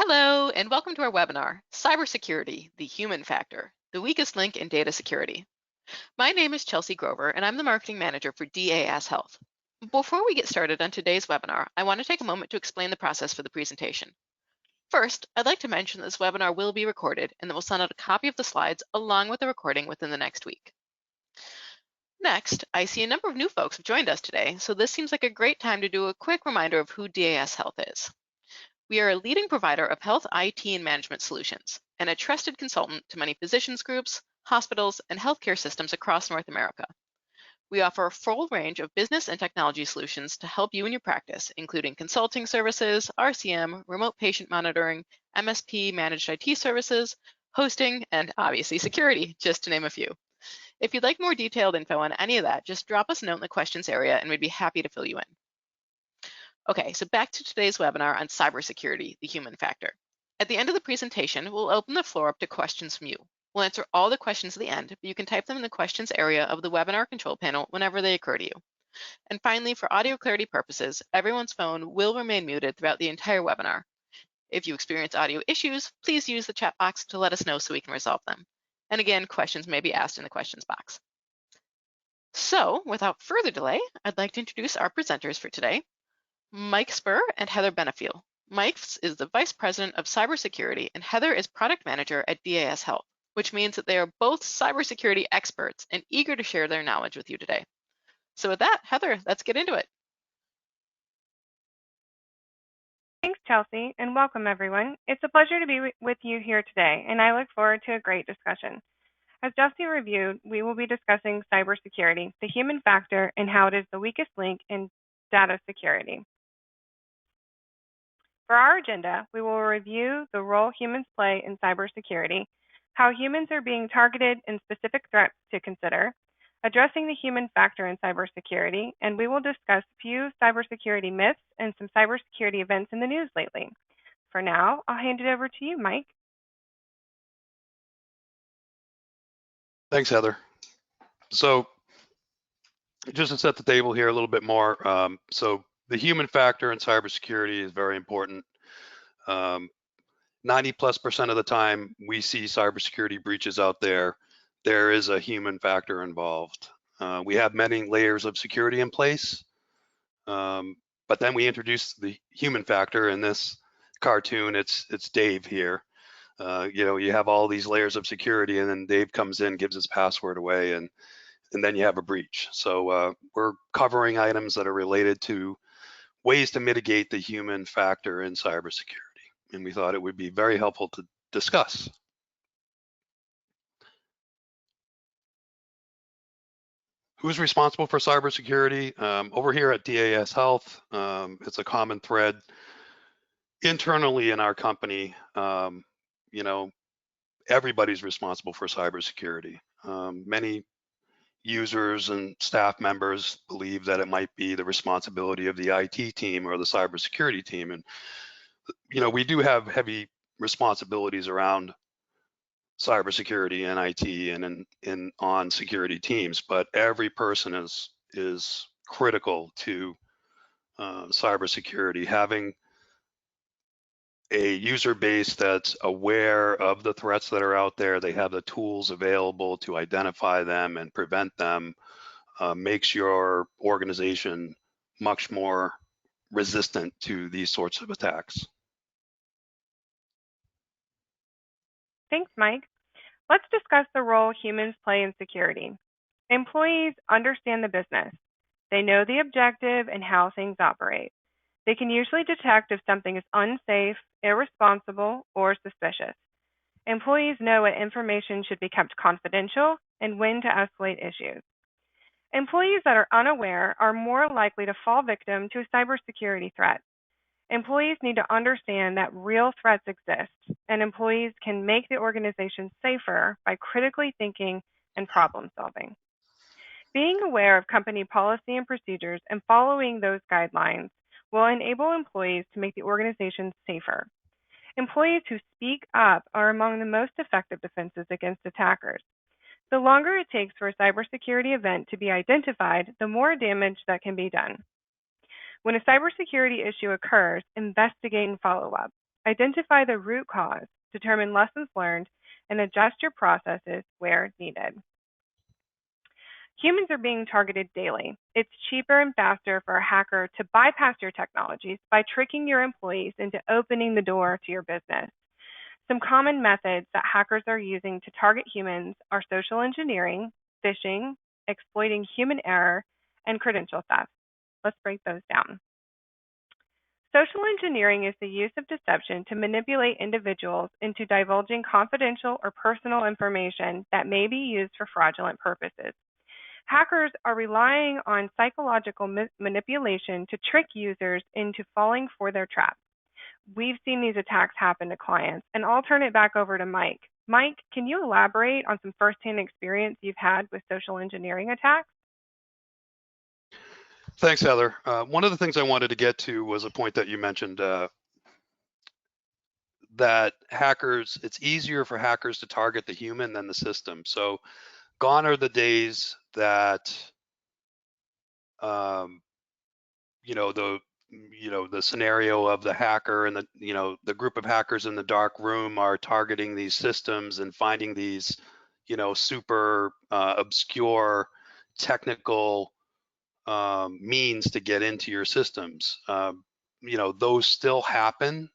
Hello, and welcome to our webinar, Cybersecurity, the Human Factor, the Weakest Link in Data Security. My name is Chelsea Grover, and I'm the Marketing Manager for DAS Health. Before we get started on today's webinar, I want to take a moment to explain the process for the presentation. First, I'd like to mention that this webinar will be recorded, and that we'll send out a copy of the slides along with the recording within the next week. Next, I see a number of new folks have joined us today, so this seems like a great time to do a quick reminder of who DAS Health is. We are a leading provider of health IT and management solutions and a trusted consultant to many physicians groups, hospitals, and healthcare systems across North America. We offer a full range of business and technology solutions to help you in your practice, including consulting services, RCM, remote patient monitoring, MSP managed IT services, hosting, and obviously security, just to name a few. If you'd like more detailed info on any of that, just drop us a note in the questions area and we'd be happy to fill you in. Okay, so back to today's webinar on cybersecurity, the human factor. At the end of the presentation, we'll open the floor up to questions from you. We'll answer all the questions at the end, but you can type them in the questions area of the webinar control panel whenever they occur to you. And finally, for audio clarity purposes, everyone's phone will remain muted throughout the entire webinar. If you experience audio issues, please use the chat box to let us know so we can resolve them. And again, questions may be asked in the questions box. So, without further delay, I'd like to introduce our presenters for today. Mike Spur and Heather Benefiel. Mike is the Vice President of Cybersecurity and Heather is Product Manager at DAS Health, which means that they are both cybersecurity experts and eager to share their knowledge with you today. So with that, Heather, let's get into it. Thanks, Chelsea, and welcome everyone. It's a pleasure to be with you here today, and I look forward to a great discussion. As Chelsea reviewed, we will be discussing cybersecurity, the human factor, and how it is the weakest link in data security. For our agenda, we will review the role humans play in cybersecurity, how humans are being targeted and specific threats to consider, addressing the human factor in cybersecurity, and we will discuss a few cybersecurity myths and some cybersecurity events in the news lately. For now, I'll hand it over to you, Mike. Thanks, Heather. So just to set the table here a little bit more, so the human factor in cybersecurity is very important. 90+% of the time we see cybersecurity breaches out there, there is a human factor involved. We have many layers of security in place, but then we introduce the human factor. In this cartoon, it's Dave here. You have all these layers of security, and then Dave comes in, gives his password away, and then you have a breach. So we're covering items that are related to ways to mitigate the human factor in cybersecurity, and we thought it would be very helpful to discuss. Who's responsible for cybersecurity? Over here at DAS Health, it's a common thread internally in our company. Everybody's responsible for cybersecurity. Many users and staff members believe that it might be the responsibility of the IT team or the cybersecurity team. And, we do have heavy responsibilities around cybersecurity and IT and on security teams, but every person is critical to cybersecurity. Having a user base that's aware of the threats that are out there, they have the tools available to identify them and prevent them, makes your organization much more resistant to these sorts of attacks. Thanks, Mike. Let's discuss the role humans play in security. Employees understand the business. They know the objective and how things operate. They can usually detect if something is unsafe, irresponsible, or suspicious. Employees know what information should be kept confidential and when to escalate issues. Employees that are unaware are more likely to fall victim to a cybersecurity threat. Employees need to understand that real threats exist, and employees can make the organization safer by critically thinking and problem solving. Being aware of company policy and procedures and following those guidelines will enable employees to make the organization safer. Employees who speak up are among the most effective defenses against attackers. The longer it takes for a cybersecurity event to be identified, the more damage that can be done. When a cybersecurity issue occurs, investigate and follow up. Identify the root cause, determine lessons learned, and adjust your processes where needed. Humans are being targeted daily. It's cheaper and faster for a hacker to bypass your technologies by tricking your employees into opening the door to your business. Some common methods that hackers are using to target humans are social engineering, phishing, exploiting human error, and credential theft. Let's break those down. Social engineering is the use of deception to manipulate individuals into divulging confidential or personal information that may be used for fraudulent purposes. Hackers are relying on psychological manipulation to trick users into falling for their traps. We've seen these attacks happen to clients, and I'll turn it back over to Mike. Mike, can you elaborate on some firsthand experience you've had with social engineering attacks? Thanks, Heather. One of the things I wanted to get to was a point that you mentioned, that hackers, it's easier for hackers to target the human than the system. So gone are the days that, the scenario of the hacker and the group of hackers in the dark room are targeting these systems and finding these, super obscure technical means to get into your systems. Those still happen,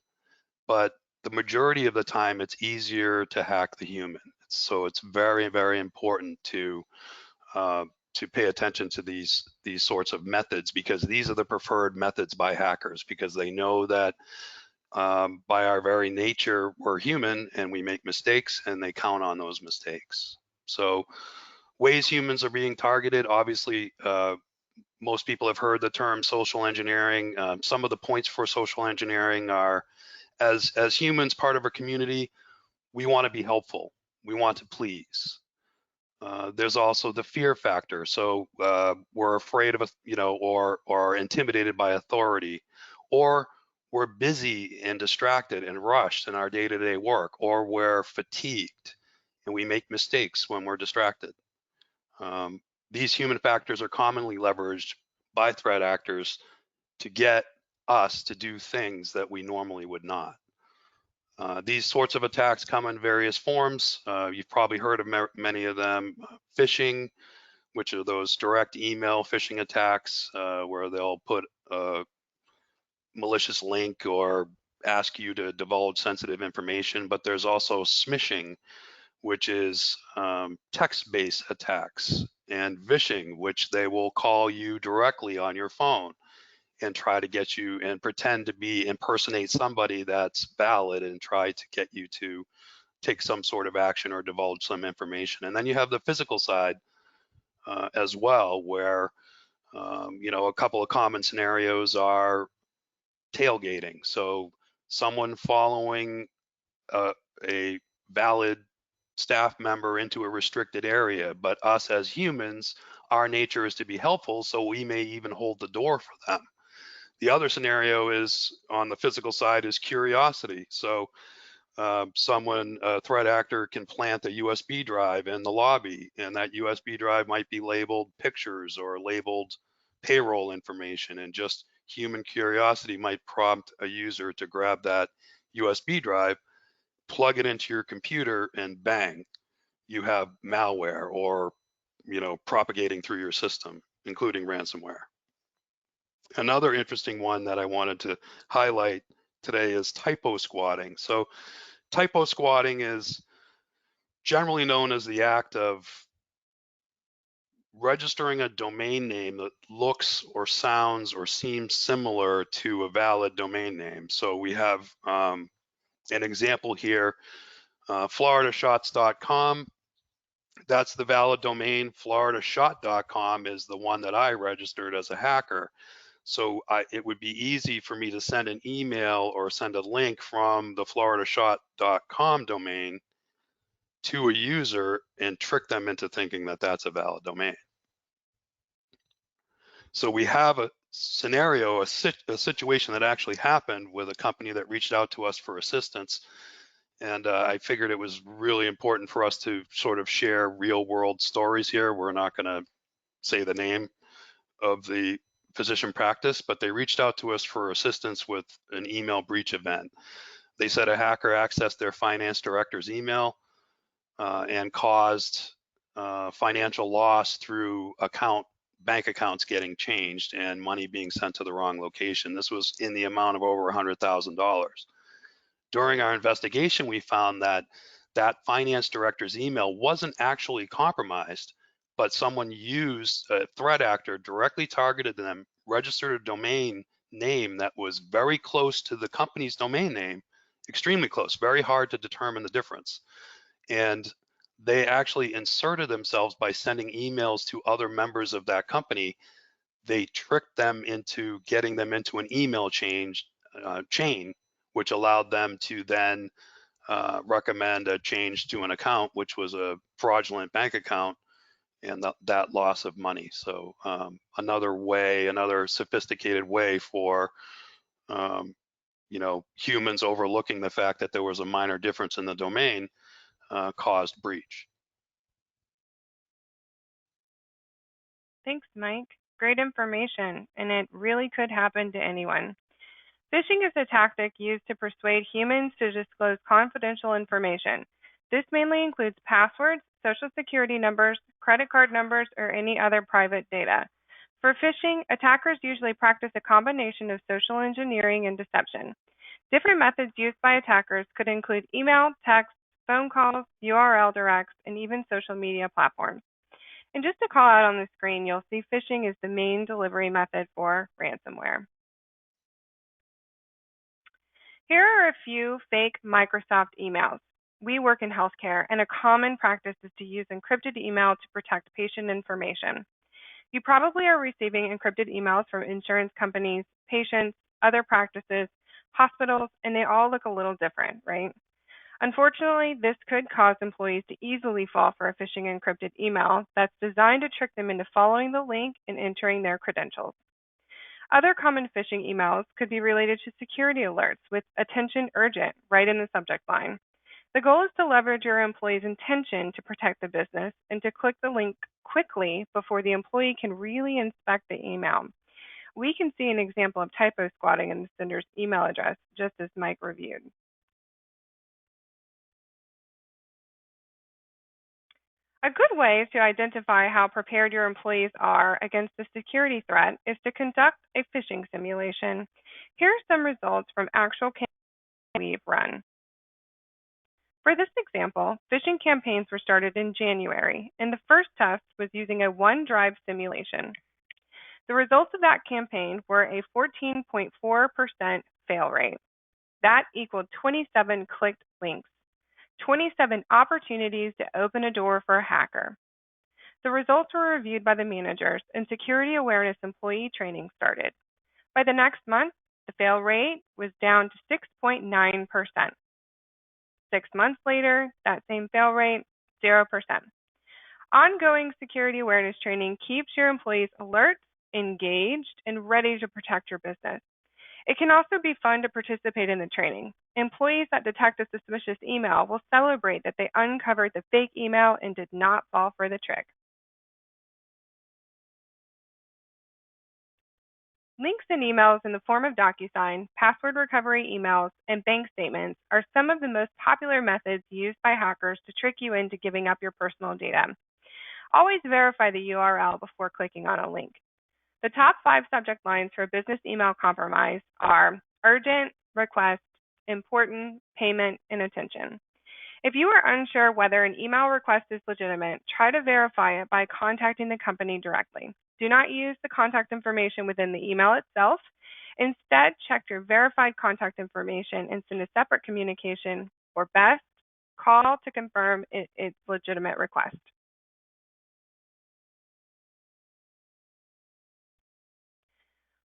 but the majority of the time it's easier to hack the human. So it's very, very important to pay attention to these sorts of methods, because these are the preferred methods by hackers, because they know that by our very nature, we're human and we make mistakes, and they count on those mistakes. So ways humans are being targeted, obviously, most people have heard the term social engineering. Some of the points for social engineering are, as humans, part of a community, we want to be helpful. We want to please. There's also the fear factor. So we're afraid of, or intimidated by authority, or we're busy and distracted and rushed in our day-to-day work, or we're fatigued and we make mistakes when we're distracted. These human factors are commonly leveraged by threat actors to get us to do things that we normally would not. These sorts of attacks come in various forms. You've probably heard of many of them. Phishing, which are those direct email phishing attacks, where they'll put a malicious link or ask you to divulge sensitive information. But there's also smishing, which is text-based attacks, and vishing, which they will call you directly on your phone and try to get you and pretend to impersonate somebody that's valid and try to get you to take some sort of action or divulge some information. And then you have the physical side as well, where a couple of common scenarios are tailgating. So someone following a valid staff member into a restricted area, but us as humans, our nature is to be helpful, so we may even hold the door for them. The other scenario is on the physical side is curiosity. So a threat actor can plant a USB drive in the lobby, and that USB drive might be labeled pictures or labeled payroll information, and just human curiosity might prompt a user to grab that USB drive, plug it into your computer, and bang, you have malware or propagating through your system, including ransomware. Another interesting one that I wanted to highlight today is typo squatting. So typo squatting is generally known as the act of registering a domain name that looks or sounds or seems similar to a valid domain name. So we have an example here, floridashots.com. That's the valid domain. Floridashot.com is the one that I registered as a hacker. So it would be easy for me to send an email or send a link from the floridashot.com domain to a user and trick them into thinking that that's a valid domain. So we have a scenario, a situation that actually happened with a company that reached out to us for assistance. And I figured it was really important for us to sort of share real world stories here. We're not going to say the name of the physician practice, but they reached out to us for assistance with an email breach event. They said a hacker accessed their finance director's email and caused financial loss through bank accounts getting changed and money being sent to the wrong location. This was in the amount of over $100,000. During our investigation, we found that that finance director's email wasn't actually compromised, but someone used a threat actor, directly targeted them, registered a domain name that was very close to the company's domain name, extremely close, very hard to determine the difference. And they actually inserted themselves by sending emails to other members of that company. They tricked them into getting them into an email chain, which allowed them to then recommend a change to an account, which was a fraudulent bank account, and that loss of money. So another sophisticated way for humans overlooking the fact that there was a minor difference in the domain caused breach. Thanks, Mike. Great information, and it really could happen to anyone. Phishing is a tactic used to persuade humans to disclose confidential information. This mainly includes passwords, social security numbers, credit card numbers, or any other private data. For phishing, attackers usually practice a combination of social engineering and deception. Different methods used by attackers could include email, text, phone calls, URL directs, and even social media platforms. And just to call out on the screen, you'll see phishing is the main delivery method for ransomware. Here are a few fake Microsoft emails. We work in healthcare, and a common practice is to use encrypted email to protect patient information. You probably are receiving encrypted emails from insurance companies, patients, other practices, hospitals, and they all look a little different, right? Unfortunately, this could cause employees to easily fall for a phishing encrypted email that's designed to trick them into following the link and entering their credentials. Other common phishing emails could be related to security alerts with "attention urgent" right in the subject line. The goal is to leverage your employee's intention to protect the business and to click the link quickly before the employee can really inspect the email. We can see an example of typo squatting in the sender's email address, just as Mike reviewed. A good way to identify how prepared your employees are against a security threat is to conduct a phishing simulation. Here are some results from actual campaigns we've run. For this example, phishing campaigns were started in January, and the first test was using a OneDrive simulation. The results of that campaign were a 14.4% fail rate. That equaled 27 clicked links, 27 opportunities to open a door for a hacker. The results were reviewed by the managers, and security awareness employee training started. By the next month, the fail rate was down to 6.9%. 6 months later, that same fail rate, 0%. Ongoing security awareness training keeps your employees alert, engaged, and ready to protect your business. It can also be fun to participate in the training. Employees that detect a suspicious email will celebrate that they uncovered the fake email and did not fall for the trick. Links in emails in the form of DocuSign, password recovery emails, and bank statements are some of the most popular methods used by hackers to trick you into giving up your personal data. Always verify the URL before clicking on a link. The top 5 subject lines for a business email compromise are urgent, request, important, payment, and attention. If you are unsure whether an email request is legitimate, try to verify it by contacting the company directly. Do not use the contact information within the email itself. Instead, check your verified contact information and send a separate communication, or best, call to confirm its legitimate request.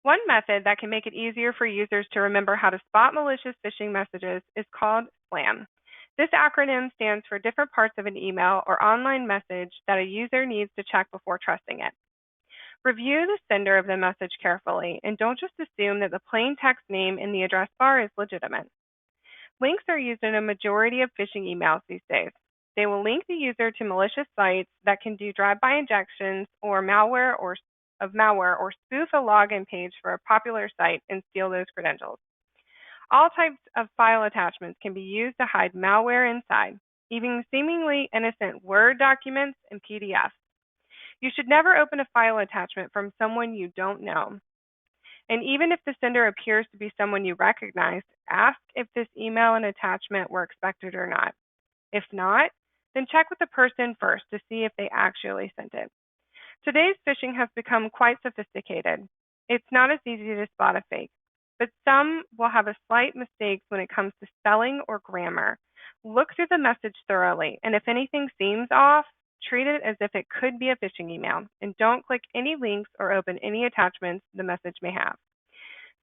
One method that can make it easier for users to remember how to spot malicious phishing messages is called SLAM. This acronym stands for different parts of an email or online message that a user needs to check before trusting it. Review the sender of the message carefully, and don't just assume that the plain text name in the address bar is legitimate. Links are used in a majority of phishing emails these days. They will link the user to malicious sites that can do drive-by injections or malware or spoof a login page for a popular site and steal those credentials. All types of file attachments can be used to hide malware inside, even seemingly innocent Word documents and PDFs. You should never open a file attachment from someone you don't know. And even if the sender appears to be someone you recognize, ask if this email and attachment were expected or not. If not, then check with the person first to see if they actually sent it. Today's phishing has become quite sophisticated. It's not as easy to spot a fake, but some will have a slight mistakes when it comes to spelling or grammar. Look through the message thoroughly, and if anything seems off, treat it as if it could be a phishing email, and don't click any links or open any attachments the message may have.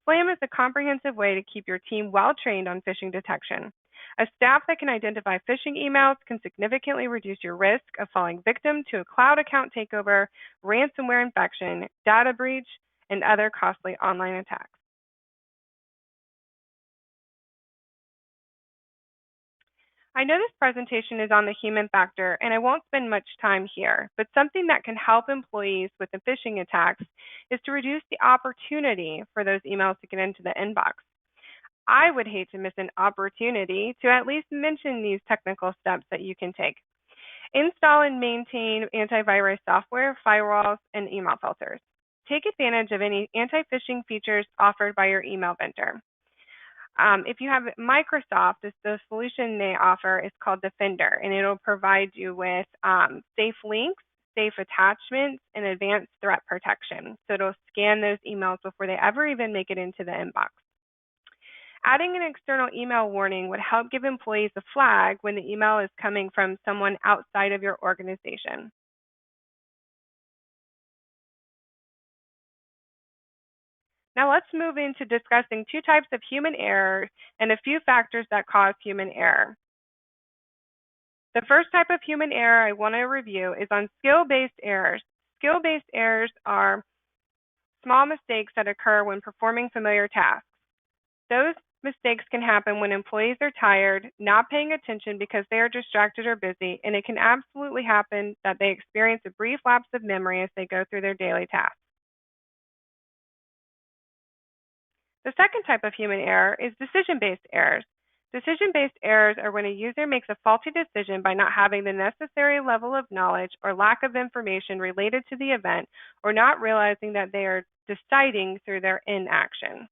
SLAM is a comprehensive way to keep your team well trained on phishing detection. A staff that can identify phishing emails can significantly reduce your risk of falling victim to a cloud account takeover, ransomware infection, data breach, and other costly online attacks. I know this presentation is on the human factor, and I won't spend much time here, but something that can help employees with the phishing attacks is to reduce the opportunity for those emails to get into the inbox. I would hate to miss an opportunity to at least mention these technical steps that you can take. Install and maintain antivirus software, firewalls, and email filters. Take advantage of any anti-phishing features offered by your email vendor. If you have Microsoft, the solution they offer is called Defender, and it'll provide you with safe links, safe attachments, and advanced threat protection. So it'll scan those emails before they ever even make it into the inbox. Adding an external email warning would help give employees a flag when the email is coming from someone outside of your organization. Now let's move into discussing two types of human error and a few factors that cause human error. The first type of human error I want to review is on skill-based errors. Skill-based errors are small mistakes that occur when performing familiar tasks. Those mistakes can happen when employees are tired, not paying attention because they are distracted or busy, and it can absolutely happen that they experience a brief lapse of memory as they go through their daily tasks. The second type of human error is decision-based errors. Decision-based errors are when a user makes a faulty decision by not having the necessary level of knowledge or lack of information related to the event, or not realizing that they are deciding through their inaction.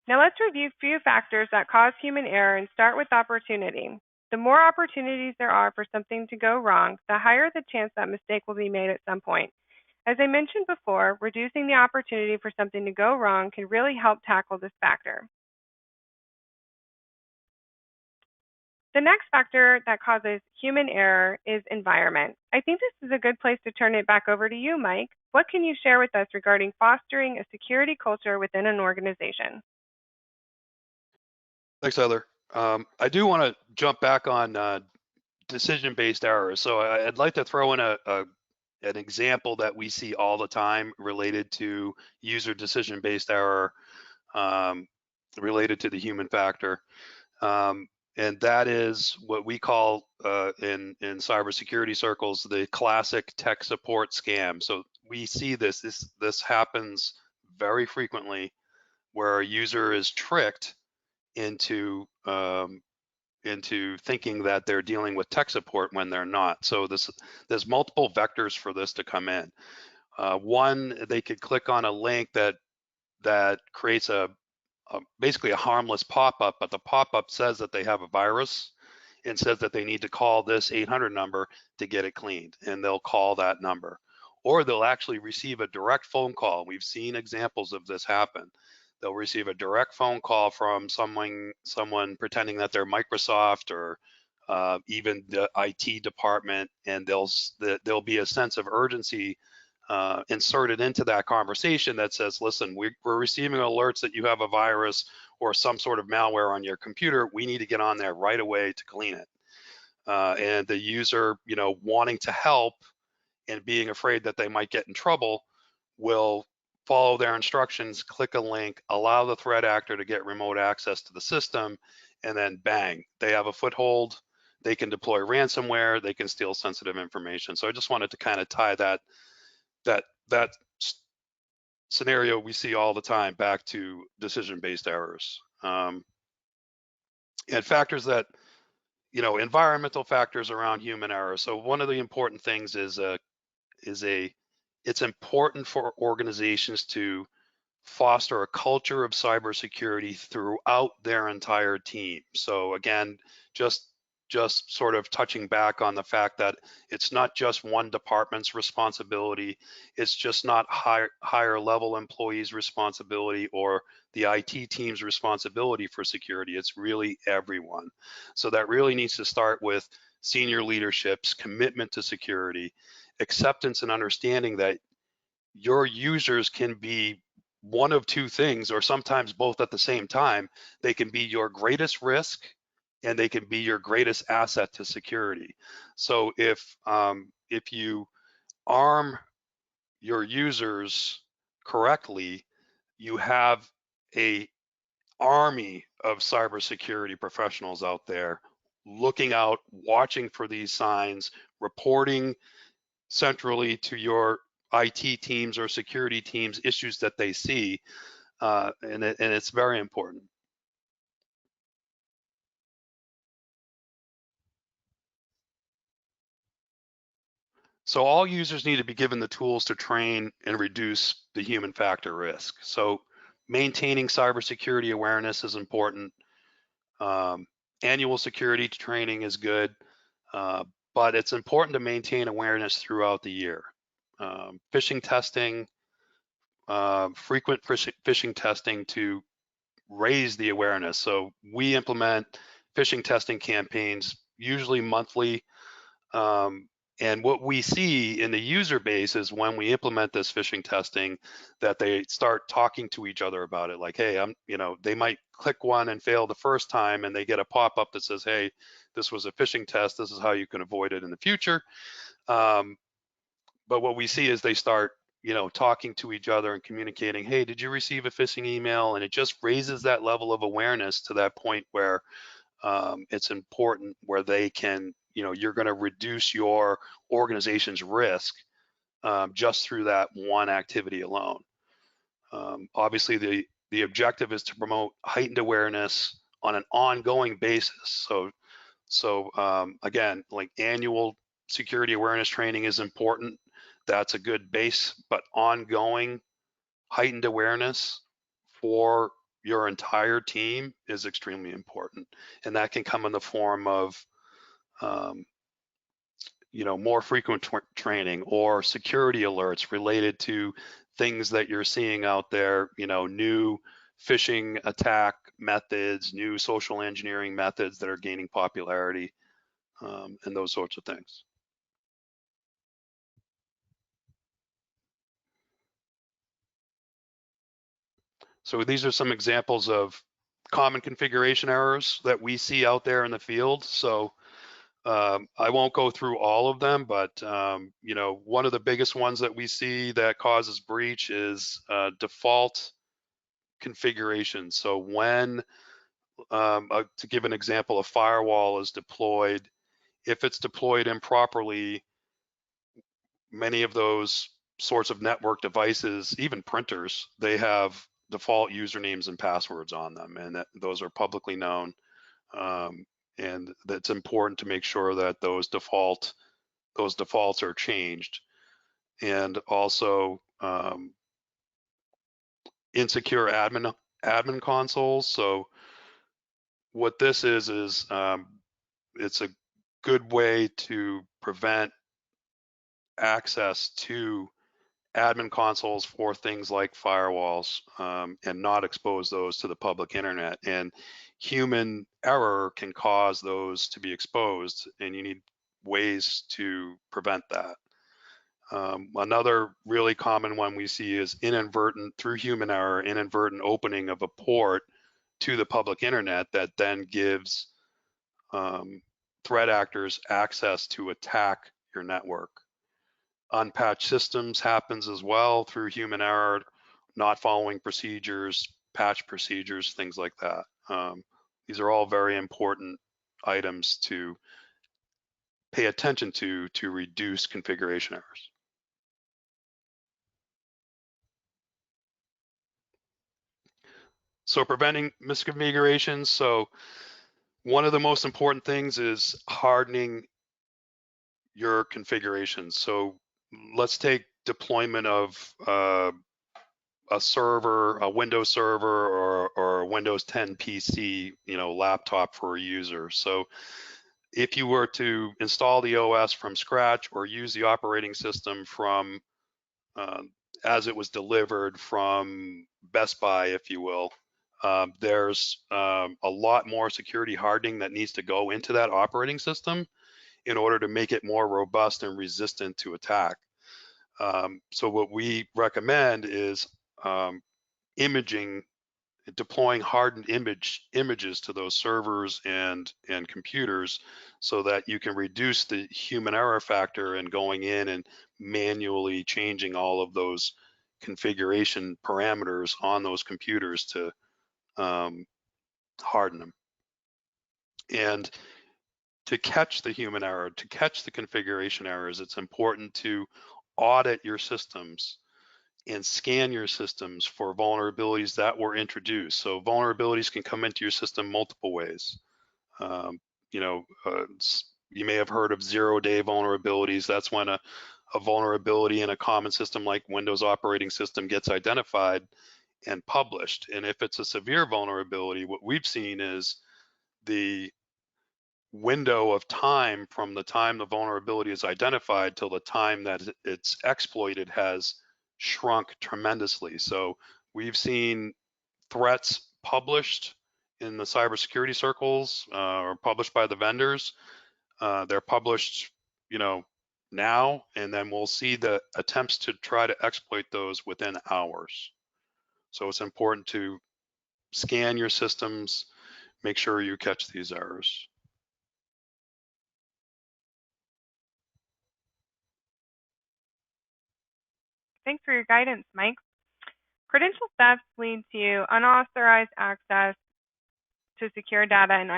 Now let's review a few factors that cause human error and start with opportunity. The more opportunities there are for something to go wrong, the higher the chance that mistake will be made at some point. As I mentioned before, reducing the opportunity for something to go wrong can really help tackle this factor. The next factor that causes human error is environment. I think this is a good place to turn it back over to you, Mike. What can you share with us regarding fostering a security culture within an organization? Thanks, Heather. I do want to jump back on decision-based errors. So I'd like to throw in an example that we see all the time related to user decision-based error related to the human factor. And that is what we call in cybersecurity circles, the classic tech support scam. So we see this happens very frequently where a user is tricked into thinking that they're dealing with tech support when they're not. So there's multiple vectors for this to come in. One, they could click on a link that creates basically a harmless pop-up, but the pop-up says that they have a virus and says that they need to call this 800 number to get it cleaned, and they'll call that number. Or they'll actually receive a direct phone call. We've seen examples of this happen. They'll receive a direct phone call from someone pretending that they're Microsoft or even the IT department, and there'll be a sense of urgency inserted into that conversation that says, listen, we're receiving alerts that you have a virus or some sort of malware on your computer. We need to get on there right away to clean it. And the user, wanting to help and being afraid that they might get in trouble, will follow their instructions, click a link, allow the threat actor to get remote access to the system, and then bang, they have a foothold. They can deploy ransomware, they can steal sensitive information. So I just wanted to kind of tie that that scenario we see all the time, back to decision-based errors. And factors that, environmental factors around human error. So one of the important things is it's important for organizations to foster a culture of cybersecurity throughout their entire team. So again, just sort of touching back on the fact that it's not just one department's responsibility. It's just not higher level employees' responsibility or the IT team's responsibility for security. It's really everyone. So that really needs to start with senior leadership's commitment to security, acceptance and understanding that your users can be one of two things, or sometimes both at the same time. They can be your greatest risk and they can be your greatest asset to security. So if you arm your users correctly, you have a army of cybersecurity professionals out there looking out, watching for these signs, reporting centrally to your IT teams or security teams issues that they see, and it's very important. So all users need to be given the tools to train and reduce the human factor risk. So maintaining cybersecurity awareness is important. Annual security training is good, but it's important to maintain awareness throughout the year. Phishing testing, frequent phishing testing to raise the awareness. So we implement phishing testing campaigns usually monthly. And what we see in the user base is when we implement this phishing testing, that they start talking to each other about it. Like, hey, they might click one and fail the first time, and they get a pop-up that says, hey, this was a phishing test. This is how you can avoid it in the future. But what we see is they start, talking to each other and communicating, hey, did you receive a phishing email? And it just raises that level of awareness to that point where it's important, where they can, you're going to reduce your organization's risk just through that one activity alone. Obviously, the objective is to promote heightened awareness on an ongoing basis. So again, like annual security awareness training is important. That's a good base, but ongoing heightened awareness for your entire team is extremely important. And that can come in the form of, more frequent training or security alerts related to things that you're seeing out there, new phishing attack methods, new social engineering methods that are gaining popularity, and those sorts of things. So these are some examples of common configuration errors that we see out there in the field. So I won't go through all of them, but one of the biggest ones that we see that causes breach is default configuration. So when, to give an example, a firewall is deployed, if it's deployed improperly, many of those sorts of network devices, even printers, they have default usernames and passwords on them, and those are publicly known. And that's important to make sure that those defaults are changed. And also insecure admin consoles. So what this is it's a good way to prevent access to admin consoles for things like firewalls, and not expose those to the public internet. And human error can cause those to be exposed, and you need ways to prevent that. Another really common one we see is through human error, inadvertent opening of a port to the public internet that then gives threat actors access to attack your network. Unpatched systems happens as well through human error, not following procedures, patch procedures, things like that. These are all very important items to pay attention to reduce configuration errors. So preventing misconfigurations. So one of the most important things is hardening your configurations. So let's take deployment of a server, a Windows server, or a Windows 10 PC, laptop for a user. So if you were to install the OS from scratch or use the operating system from as it was delivered from Best Buy, if you will, there's a lot more security hardening that needs to go into that operating system in order to make it more robust and resistant to attack. So what we recommend is imaging, deploying hardened images to those servers and computers so that you can reduce the human error factor in going in and manually changing all of those configuration parameters on those computers to harden them. And to catch the human error, to catch the configuration errors, it's important to audit your systems and scan your systems for vulnerabilities that were introduced. So vulnerabilities can come into your system multiple ways. You may have heard of zero-day vulnerabilities. That's when a vulnerability in a common system like Windows operating system gets identified and published. And if it's a severe vulnerability, what we've seen is the window of time from the time the vulnerability is identified till the time that it's exploited has shrunk tremendously. So we've seen threats published in the cybersecurity circles or published by the vendors. They're published, now, and then we'll see the attempts to try to exploit those within hours. So it's important to scan your systems, make sure you catch these errors. Thanks for your guidance, Mike. Credential theft leads to unauthorized access to secure data in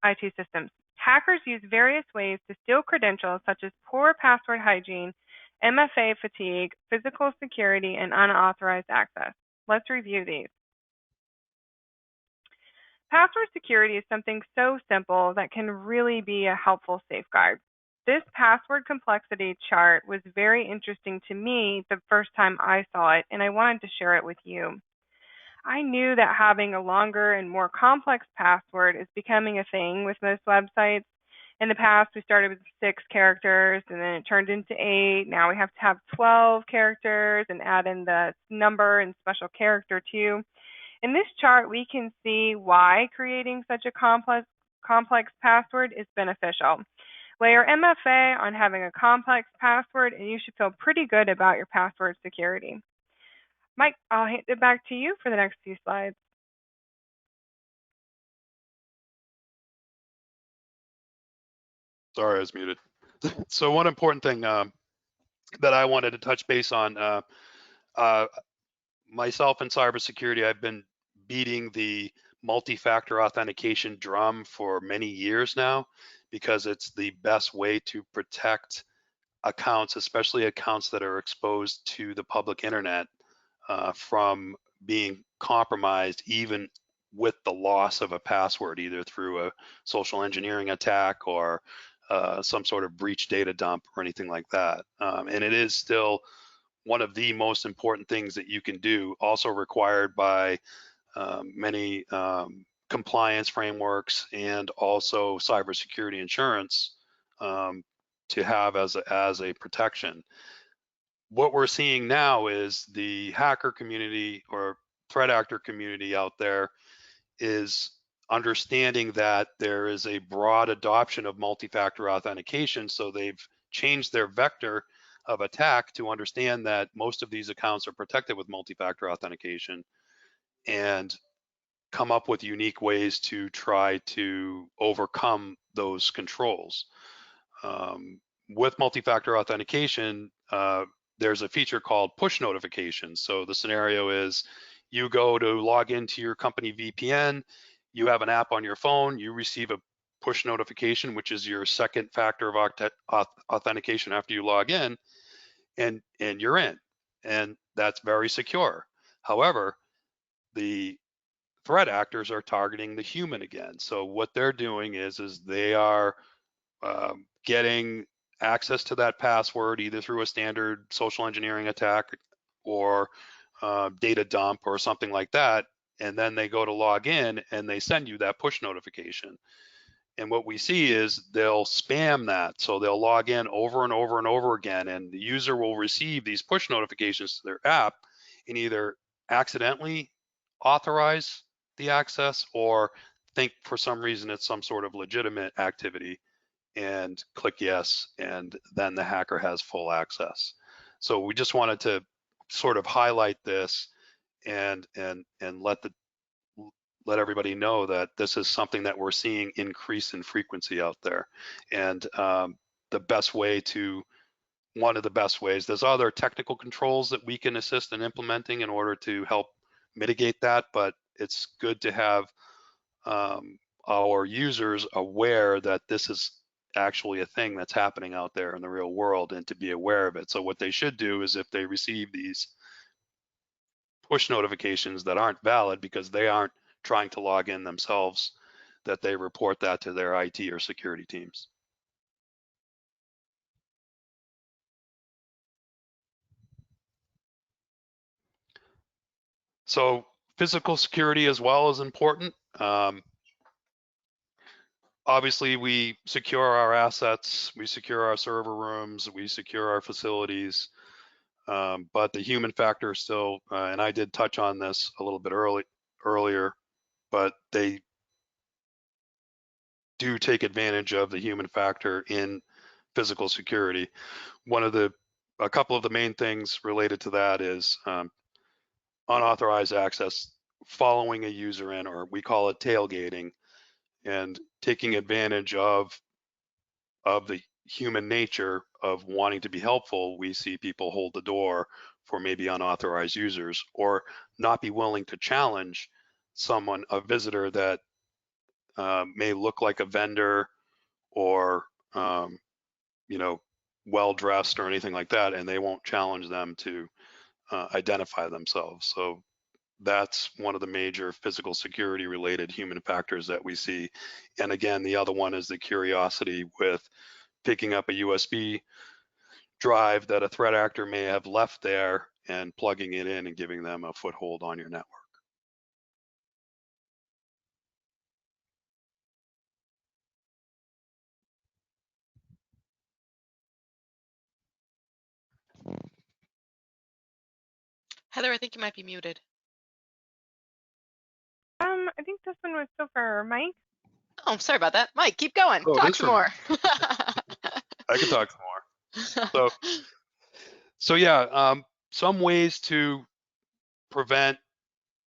IT systems. Hackers use various ways to steal credentials such as poor password hygiene, MFA fatigue, physical security, and unauthorized access. Let's review these. Password security is something so simple that can really be a helpful safeguard. This password complexity chart was very interesting to me the first time I saw it, and I wanted to share it with you. I knew that having a longer and more complex password is becoming a thing with most websites. In the past, we started with 6 characters, and then it turned into 8. Now we have to have 12 characters and add in the number and special character too. In this chart, we can see why creating such a complex password is beneficial. Layer MFA on having a complex password, and you should feel pretty good about your password security. Mike, I'll hand it back to you for the next few slides. Sorry, I was muted. So one important thing that I wanted to touch base on, myself in cybersecurity, I've been beating the multi-factor authentication drum for many years now because it's the best way to protect accounts, especially accounts that are exposed to the public internet, from being compromised even with the loss of a password, either through a social engineering attack or some sort of breach data dump or anything like that. And it is still one of the most important things that you can do, also required by many compliance frameworks and also cybersecurity insurance to have as a protection. What we're seeing now is the hacker community or threat actor community out there is understanding that there is a broad adoption of multi-factor authentication, so they've changed their vector of attack to understand that most of these accounts are protected with multi-factor authentication and come up with unique ways to try to overcome those controls. With multi-factor authentication, there's a feature called push notifications. So the scenario is you go to log into your company VPN, you have an app on your phone, you receive a push notification, which is your second factor of authentication after you log in, and you're in, and that's very secure. However, the threat actors are targeting the human again. So what they're doing is they are getting access to that password either through a standard social engineering attack or data dump or something like that. And then they go to log in and they send you that push notification. And what we see is they'll spam that. So they'll log in over and over and over again, and the user will receive these push notifications to their app and either accidentally authorize the access or think for some reason it's some sort of legitimate activity and click yes, and then the hacker has full access. So we just wanted to sort of highlight this and let everybody know that this is something that we're seeing increase in frequency out there. And the best way to, one of the best ways, there's other technical controls that we can assist in implementing in order to help mitigate that, but it's good to have our users aware that this is actually a thing that's happening out there in the real world and to be aware of it. So what they should do is if they receive these push notifications that aren't valid because they aren't trying to log in themselves, that they report that to their IT or security teams. So physical security as well is important. Obviously, we secure our assets, we secure our server rooms, we secure our facilities, but the human factor still, and I did touch on this a little bit earlier, but they do take advantage of the human factor in physical security. A couple of the main things related to that is unauthorized access, following a user in, or we call it tailgating, and taking advantage of the human nature of wanting to be helpful. We see people hold the door for maybe unauthorized users or not be willing to challenge someone, a visitor that may look like a vendor or well dressed or anything like that, and they won't challenge them to identify themselves. So that's one of the major physical security related human factors that we see. And again, the other one is the curiosity with picking up a USB drive that a threat actor may have left there and plugging it in and giving them a foothold on your network. Heather, I think you might be muted. I think this one was still for Mike. Oh, sorry about that. Mike, keep going. Oh, Talk some more. I can talk some more. So yeah, some ways to prevent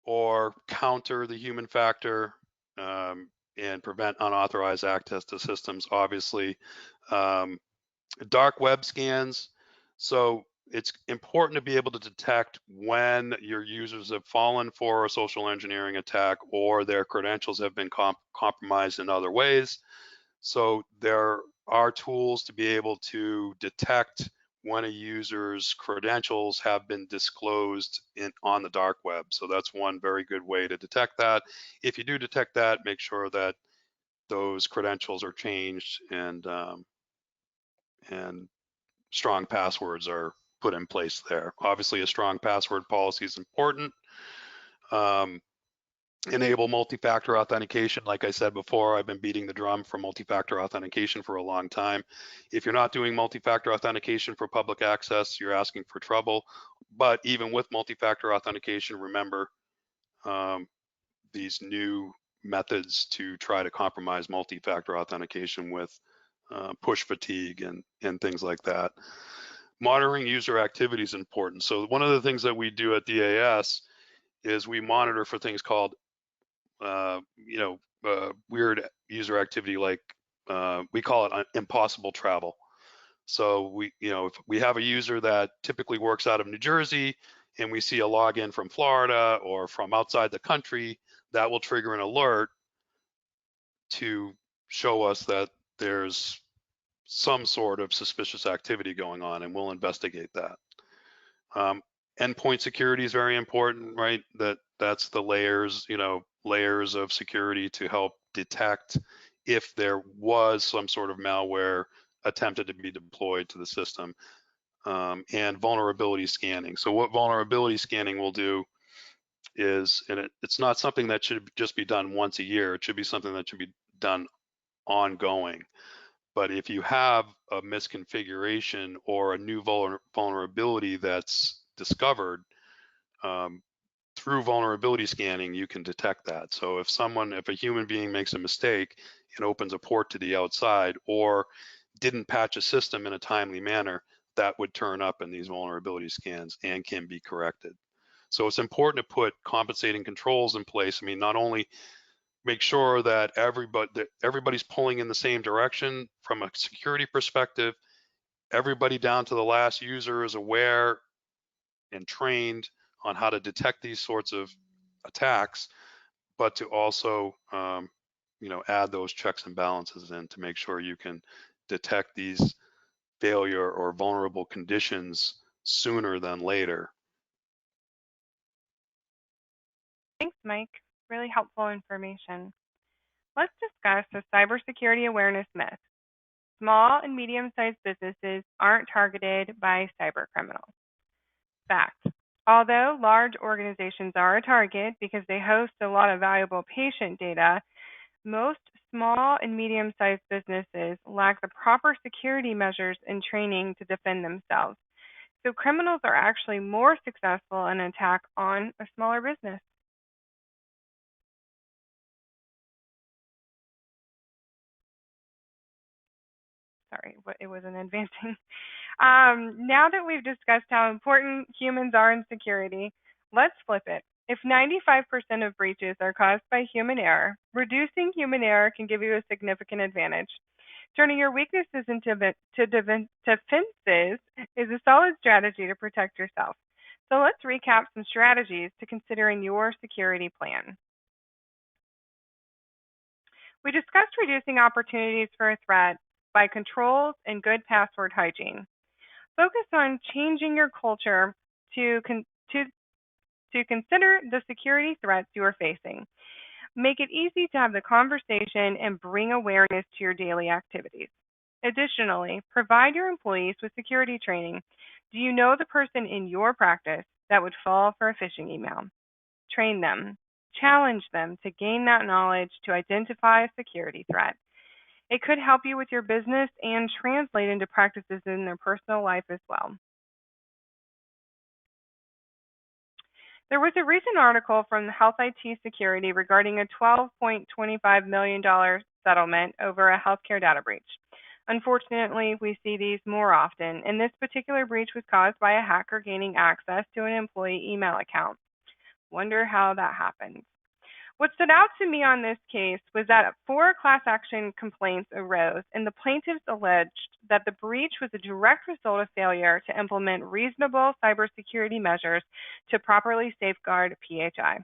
or counter the human factor and prevent unauthorized access to systems, obviously. Dark web scans. So it's important to be able to detect when your users have fallen for a social engineering attack or their credentials have been compromised in other ways. So there are tools to be able to detect when a user's credentials have been disclosed on the dark web. So that's one very good way to detect that. If you do detect that, make sure that those credentials are changed and strong passwords are put in place there. Obviously, a strong password policy is important. Enable multi-factor authentication. Like I said before, I've been beating the drum for multi-factor authentication for a long time. If you're not doing multi-factor authentication for public access, you're asking for trouble. But even with multi-factor authentication, remember these new methods to try to compromise multi-factor authentication with push fatigue and things like that. Monitoring user activity is important. So one of the things that we do at DAS is we monitor for things called weird user activity, like we call it impossible travel. So if we have a user that typically works out of New Jersey and we see a login from Florida or from outside the country, that will trigger an alert to show us that there's some sort of suspicious activity going on, and we'll investigate that. Endpoint security is very important, right? That's the layers, layers of security to help detect if there was some sort of malware attempted to be deployed to the system, and vulnerability scanning. So what vulnerability scanning will do is, and it's not something that should just be done once a year. It should be something that should be done ongoing. But if you have a misconfiguration or a new vulnerability that's discovered, through vulnerability scanning, you can detect that. So if a human being makes a mistake and opens a port to the outside or didn't patch a system in a timely manner, that would turn up in these vulnerability scans and can be corrected. So it's important to put compensating controls in place. I mean, not only make sure that everybody's pulling in the same direction from a security perspective, everybody down to the last user is aware and trained on how to detect these sorts of attacks, but to also add those checks and balances in to make sure you can detect these failure or vulnerable conditions sooner than later. Thanks, Mike. Really helpful information. Let's discuss the cybersecurity awareness myth. Small and medium-sized businesses aren't targeted by cyber criminals. Fact. Although large organizations are a target because they host a lot of valuable patient data, most small and medium-sized businesses lack the proper security measures and training to defend themselves. So criminals are actually more successful in an attack on a smaller business. Sorry, it wasn't advancing. Now that we've discussed how important humans are in security, let's flip it. If 95% of breaches are caused by human error, reducing human error can give you a significant advantage. Turning your weaknesses into defenses is a solid strategy to protect yourself. So let's recap some strategies to consider in your security plan. We discussed reducing opportunities for a threat by controls and good password hygiene. Focus on changing your culture to consider the security threats you are facing. Make it easy to have the conversation and bring awareness to your daily activities. Additionally, provide your employees with security training. Do you know the person in your practice that would fall for a phishing email? Train them. Challenge them to gain that knowledge to identify a security threat. It could help you with your business and translate into practices in their personal life as well. There was a recent article from the Health IT Security regarding a $12.25 million settlement over a healthcare data breach. Unfortunately, we see these more often, and this particular breach was caused by a hacker gaining access to an employee email account. Wonder how that happened. What stood out to me on this case was that 4 class action complaints arose, and the plaintiffs alleged that the breach was a direct result of failure to implement reasonable cybersecurity measures to properly safeguard PHI.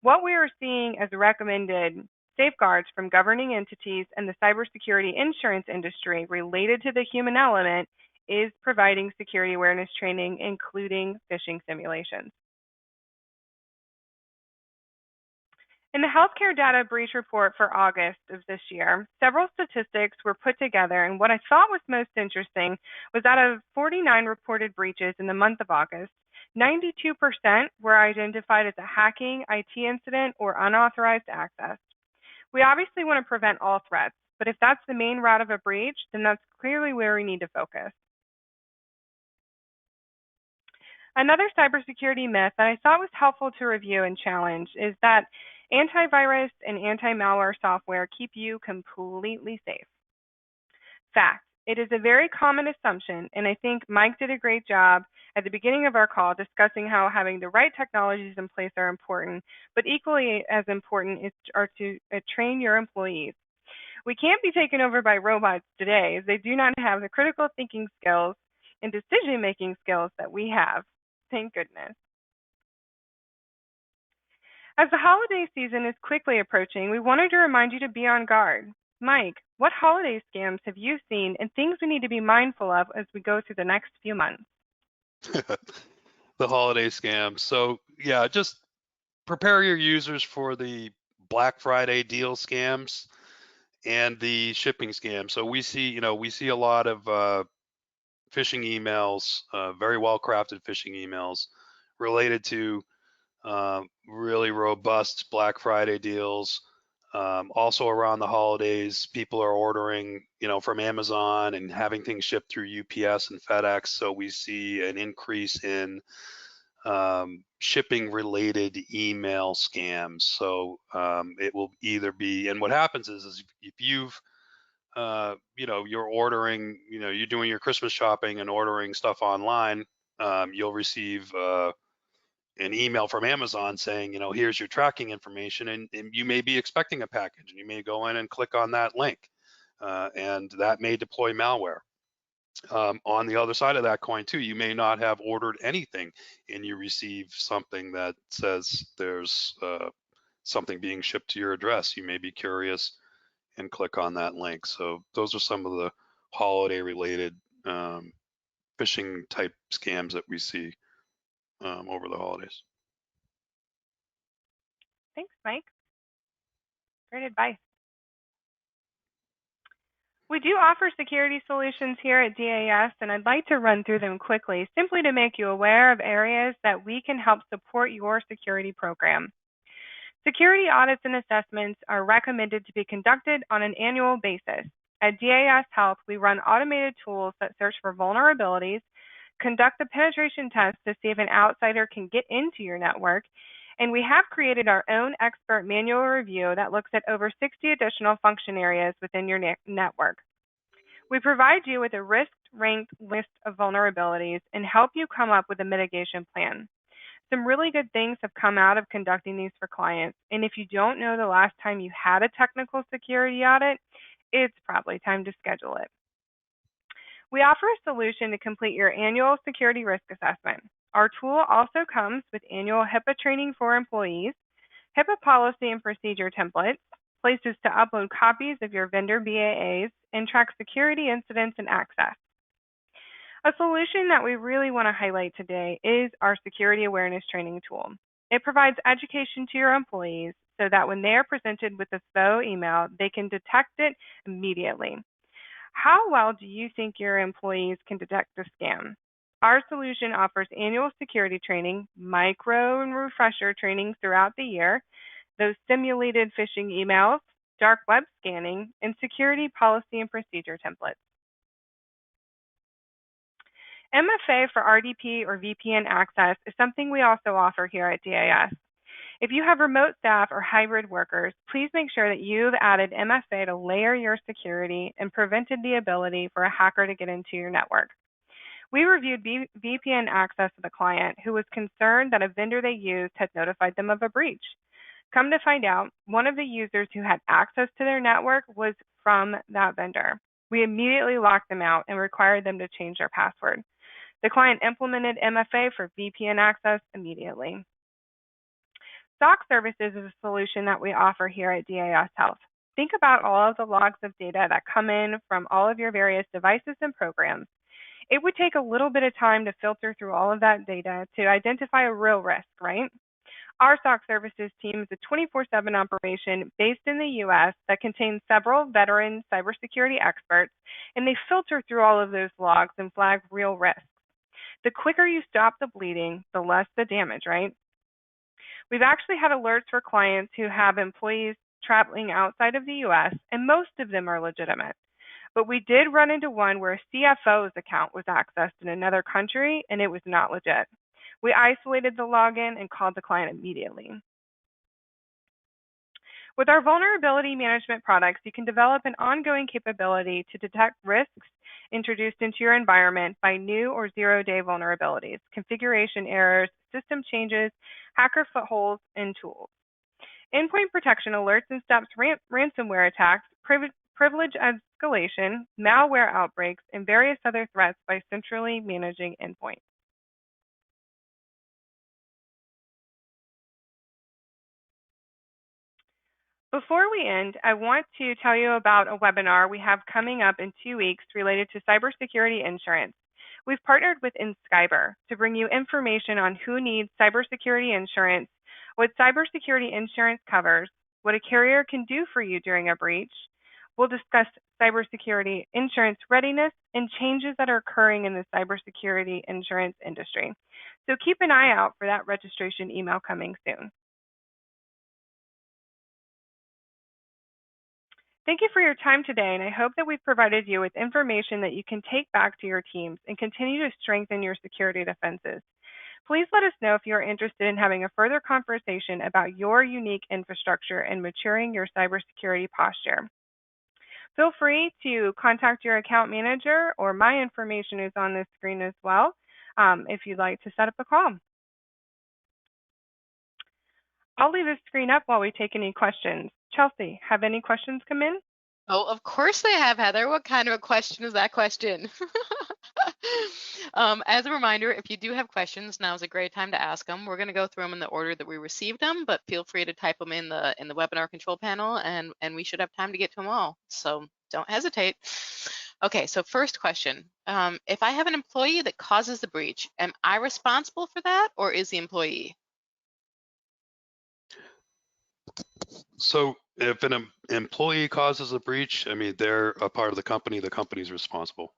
What we are seeing as recommended safeguards from governing entities and the cybersecurity insurance industry related to the human element is providing security awareness training, including phishing simulations. In the healthcare data breach report for August of this year, several statistics were put together, and what I thought was most interesting was out of 49 reported breaches in the month of August, 92% were identified as a hacking, IT incident, or unauthorized access. We obviously want to prevent all threats, but if that's the main route of a breach, then that's clearly where we need to focus. Another cybersecurity myth that I thought was helpful to review and challenge is that antivirus and anti-malware software keep you completely safe. Fact, it is a very common assumption, and I think Mike did a great job at the beginning of our call discussing how having the right technologies in place are important, but equally as important are to train your employees. We can't be taken over by robots today, as they do not have the critical thinking skills and decision-making skills that we have. Thank goodness. As the holiday season is quickly approaching, we wanted to remind you to be on guard. Mike, what holiday scams have you seen and things we need to be mindful of as we go through the next few months? The holiday scams. So yeah, just prepare your users for the Black Friday deal scams and the shipping scam. So we see a lot of phishing emails, very well crafted phishing emails related to really robust Black Friday deals. Also around the holidays, people are ordering, from Amazon and having things shipped through UPS and FedEx. So we see an increase in shipping related email scams. So it will either be, and what happens is if you've you're ordering, you're doing your Christmas shopping and ordering stuff online, you'll receive an email from Amazon saying, here's your tracking information, and you may be expecting a package, and you may go in and click on that link, and that may deploy malware. On the other side of that coin too, you may not have ordered anything, and you receive something that says there's something being shipped to your address. You may be curious and click on that link. So those are some of the holiday related phishing type scams that we see over the holidays. Thanks, Mike. Great advice. We do offer security solutions here at DAS, and I'd like to run through them quickly, simply to make you aware of areas that we can help support your security program. Security audits and assessments are recommended to be conducted on an annual basis. At DAS Health, we run automated tools that search for vulnerabilities, conduct a penetration test to see if an outsider can get into your network, and we have created our own expert manual review that looks at over 60 additional function areas within your network. We provide you with a risk-ranked list of vulnerabilities and help you come up with a mitigation plan. Some really good things have come out of conducting these for clients, and if you don't know the last time you had a technical security audit, it's probably time to schedule it. We offer a solution to complete your annual security risk assessment. Our tool also comes with annual HIPAA training for employees, HIPAA policy and procedure templates, places to upload copies of your vendor BAAs, and track security incidents and access. A solution that we really want to highlight today is our security awareness training tool. It provides education to your employees so that when they are presented with a SPO email, they can detect it immediately. How well do you think your employees can detect a scam? Our solution offers annual security training, micro and refresher training throughout the year, those simulated phishing emails, dark web scanning, and security policy and procedure templates. MFA for RDP or VPN access is something we also offer here at DAS. If you have remote staff or hybrid workers, please make sure that you've added MFA to layer your security and prevented the ability for a hacker to get into your network. We reviewed VPN access with a client who was concerned that a vendor they used had notified them of a breach. Come to find out, one of the users who had access to their network was from that vendor. We immediately locked them out and required them to change their password. The client implemented MFA for VPN access immediately. SOC Services is a solution that we offer here at DAS Health. Think about all of the logs of data that come in from all of your various devices and programs. It would take a little bit of time to filter through all of that data to identify a real risk, right? Our SOC Services team is a 24/7 operation based in the U.S. that contains several veteran cybersecurity experts, and they filter through all of those logs and flag real risks. The quicker you stop the bleeding, the less the damage, right? We've actually had alerts for clients who have employees traveling outside of the U.S., and most of them are legitimate. But we did run into one where a CFO's account was accessed in another country, and it was not legit. We isolated the login and called the client immediately. With our vulnerability management products, you can develop an ongoing capability to detect risks introduced into your environment by new or zero-day vulnerabilities, configuration errors, system changes, hacker footholds, and tools. Endpoint protection alerts and stops ransomware attacks, privilege escalation, malware outbreaks, and various other threats by centrally managing endpoints. Before we end, I want to tell you about a webinar we have coming up in 2 weeks related to cybersecurity insurance. We've partnered with Inskyber to bring you information on who needs cybersecurity insurance, what cybersecurity insurance covers, what a carrier can do for you during a breach. We'll discuss cybersecurity insurance readiness and changes that are occurring in the cybersecurity insurance industry. So keep an eye out for that registration email coming soon. Thank you for your time today, and I hope that we've provided you with information that you can take back to your teams and continue to strengthen your security defenses. Please let us know if you are interested in having a further conversation about your unique infrastructure and maturing your cybersecurity posture. Feel free to contact your account manager, or my information is on this screen as well, if you'd like to set up a call. I'll leave the screen up while we take any questions. Chelsea, have any questions come in? Oh, of course they have, Heather. What kind of a question is that question? As a reminder, if you do have questions, now is a great time to ask them. We're going to go through them in the order that we received them, but feel free to type them in the webinar control panel, and we should have time to get to them all. So don't hesitate. Okay, so first question. If I have an employee that causes the breach, am I responsible for that, or is the employee? So if an employee causes a breach, I mean, they're a part of the company's responsible.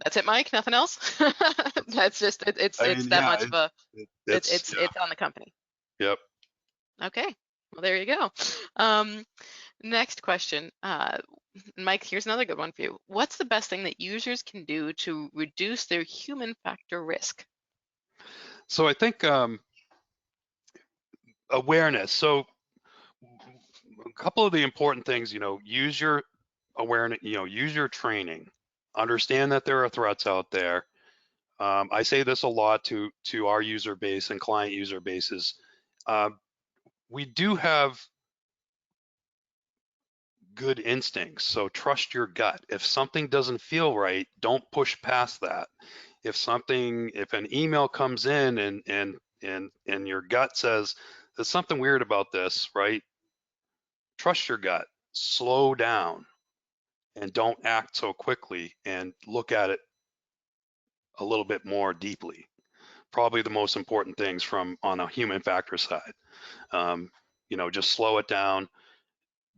That's it, Mike? Nothing else? That's just, it's that much of a, it's on the company. Yep. Okay, well, there you go. Next question. Mike, here's another good one for you. What's the best thing that users can do to reduce their human factor risk? So I think awareness. So a couple of the important things, use your awareness, use your training. Understand that there are threats out there. I say this a lot to our user base and client user bases. We do have good instincts, so trust your gut. If something doesn't feel right, don't push past that. If an email comes in and your gut says there's something weird about this, right? Trust your gut. Slow down and don't act so quickly, and look at it a little bit more deeply. Probably the most important things on a human factor side. Just slow it down,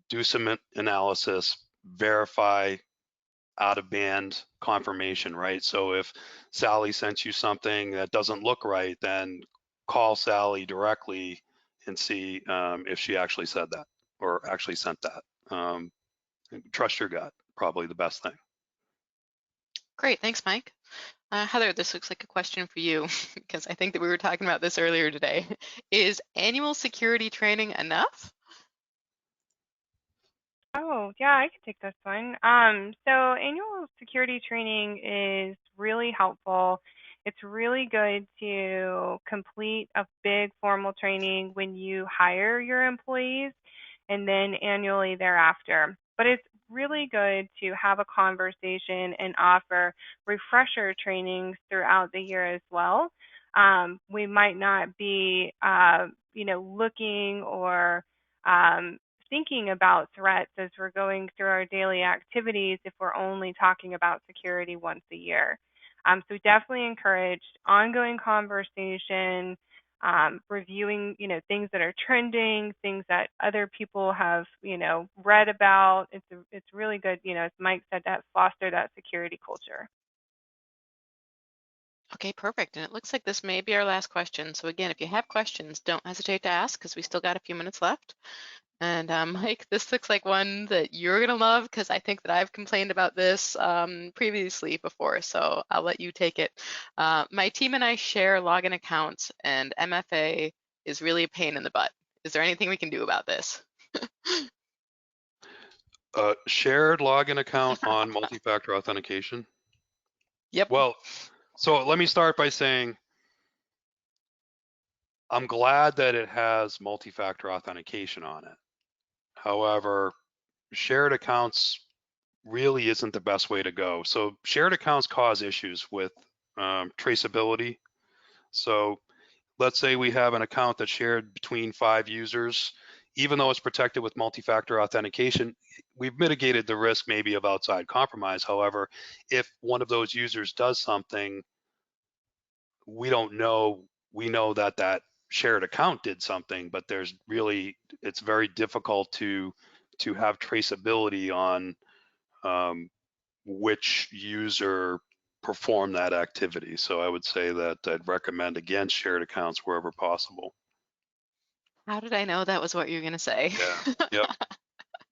do some analysis, verify out of band confirmation, right? So if Sally sent you something that doesn't look right, then call Sally directly and see if she actually said that or actually sent that. Trust your gut, probably the best thing. Great, thanks, Mike. Heather, this looks like a question for you because I think that we were talking about this earlier today. Is annual security training enough? Oh, yeah, I can take this one. So annual security training is really helpful. It's really good to complete a big formal training when you hire your employees and then annually thereafter. But it's really good to have a conversation and offer refresher trainings throughout the year as well. We might not be, looking or thinking about threats as we're going through our daily activities if we're only talking about security once a year. So definitely encouraged ongoing conversation, reviewing, things that are trending, things that other people have, read about. It's really good, as Mike said, that foster that security culture. Okay, perfect. And it looks like this may be our last question. So again, if you have questions, don't hesitate to ask because we still got a few minutes left. And Mike, this looks like one that you're going to love because I think that I've complained about this previously before, so I'll let you take it. My team and I share login accounts, and MFA is really a pain in the butt. Is there anything we can do about this? Shared login account on multi-factor authentication? Yep. Well, so let me start by saying I'm glad that it has multi-factor authentication on it. However, shared accounts really isn't the best way to go. So shared accounts cause issues with traceability. So let's say we have an account that's shared between 5 users. Even though it's protected with multi-factor authentication, we've mitigated the risk maybe of outside compromise. However, if one of those users does something, we don't know we know that that shared account did something, but there's really, it's very difficult to have traceability on which user performed that activity. So I would say that I'd recommend against shared accounts wherever possible. How did I know that was what you were going to say? Yeah. Yep.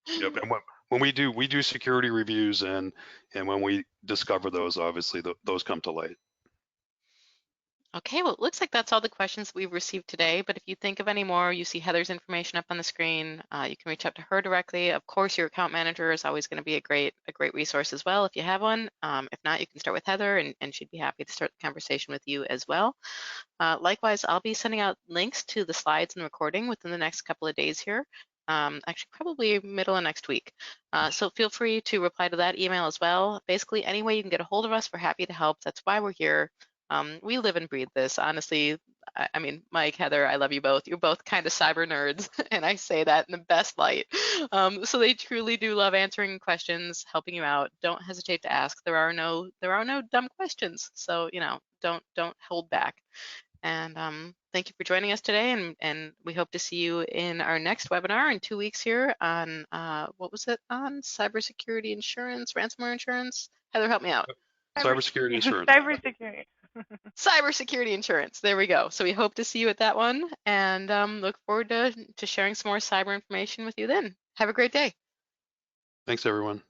Yep. And when we do security reviews, and when we discover those, obviously those come to light. Okay, well, it looks like that's all the questions we've received today, but if you think of any more, you see Heather's information up on the screen, you can reach out to her directly. Of course, your account manager is always going to be a great resource as well if you have one. If not, you can start with Heather, and she'd be happy to start the conversation with you as well. Likewise, I'll be sending out links to the slides and recording within the next couple of days here. Actually, probably middle of next week. So feel free to reply to that email as well. Basically, any way you can get a hold of us, we're happy to help. That's why we're here. We live and breathe this. Honestly, I mean, Mike, Heather, I love you both. You're both kind of cyber nerds, and I say that in the best light. So they truly do love answering questions, helping you out. Don't hesitate to ask. There are no dumb questions. So don't hold back. And thank you for joining us today, and we hope to see you in our next webinar in 2 weeks here on, what was it on? Cybersecurity insurance, ransomware insurance? Heather, help me out. Cybersecurity insurance. Cybersecurity. Cybersecurity insurance. There we go. So we hope to see you at that one, and look forward to sharing some more cyber information with you then. Have a great day. Thanks, everyone.